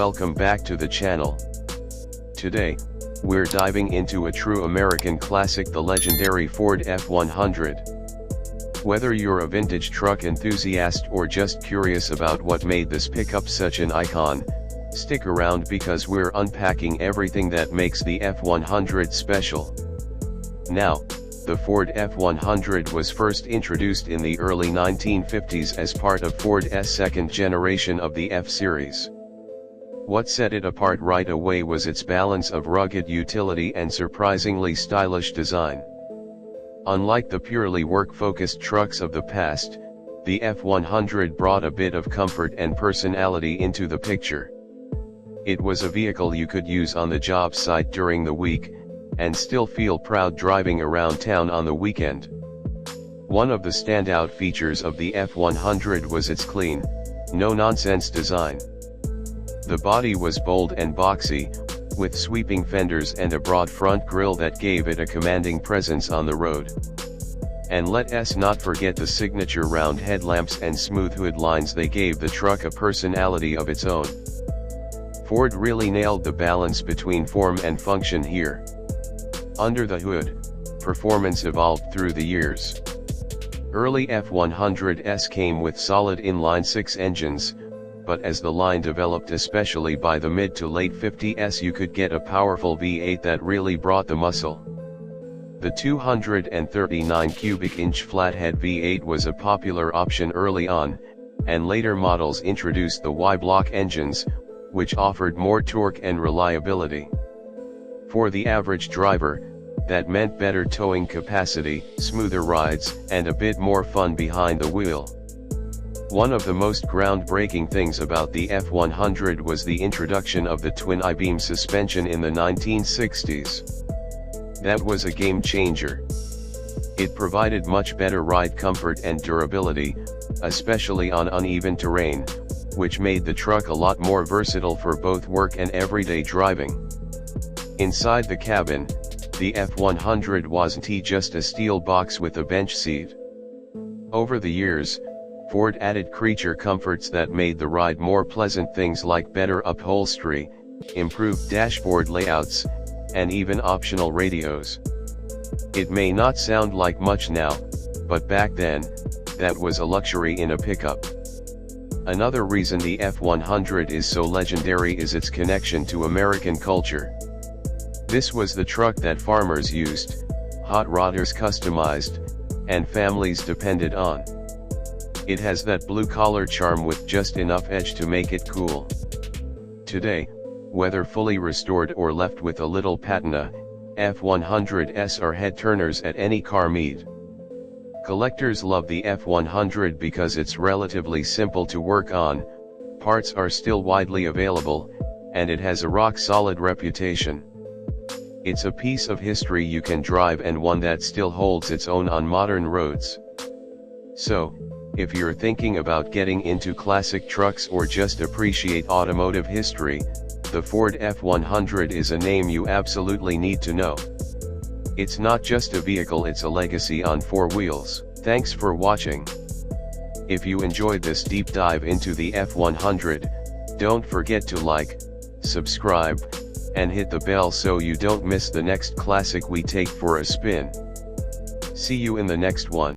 welcome back to the channel. Today, we're diving into a true American classic, the legendary Ford F100. Whether you're a vintage truck enthusiast or just curious about what made this pickup such an icon, stick around because we're unpacking everything that makes the F100 special. Now, the Ford F100 was first introduced in the early 1950s as part of Ford's second generation of the F-Series. What set it apart right away was its balance of rugged utility and surprisingly stylish design. Unlike the purely work-focused trucks of the past, the F100 brought a bit of comfort and personality into the picture. It was a vehicle you could use on the job site during the week, and still feel proud driving around town on the weekend. One of the standout features of the F100 was its clean, no-nonsense design. The body was bold and boxy, with sweeping fenders and a broad front grille that gave it a commanding presence on the road. And let's not forget the signature round headlamps and smooth hood lines. They gave the truck a personality of its own. Ford really nailed the balance between form and function here. Under the hood, performance evolved through the years. Early F100s came with solid inline-six engines, but as the line developed, especially by the mid to late 50s, you could get a powerful V8 that really brought the muscle. The 239 cubic inch flathead V8 was a popular option early on, and later models introduced the Y-block engines, which offered more torque and reliability. For the average driver, that meant better towing capacity, smoother rides, and a bit more fun behind the wheel. One of the most groundbreaking things about the F100 was the introduction of the twin I-beam suspension in the 1960s. That was a game changer. It provided much better ride comfort and durability, especially on uneven terrain, which made the truck a lot more versatile for both work and everyday driving. Inside the cabin, the F100 wasn't just a steel box with a bench seat. Over the years, Ford added creature comforts that made the ride more pleasant, things like better upholstery, improved dashboard layouts, and even optional radios. It may not sound like much now, but back then, that was a luxury in a pickup. Another reason the F100 is so legendary is its connection to American culture. This was the truck that farmers used, hot rodders customized, and families depended on. It has that blue-collar charm with just enough edge to make it cool. Today, whether fully restored or left with a little patina, F100s are head-turners at any car meet. Collectors love the F100 because it's relatively simple to work on, parts are still widely available, and it has a rock-solid reputation. It's a piece of history you can drive, and one that still holds its own on modern roads. So, if you're thinking about getting into classic trucks or just appreciate automotive history, the Ford F100 is a name you absolutely need to know. It's not just a vehicle, it's a legacy on four wheels. Thanks for watching. If you enjoyed this deep dive into the F100, don't forget to like, subscribe, and hit the bell so you don't miss the next classic we take for a spin. See you in the next one.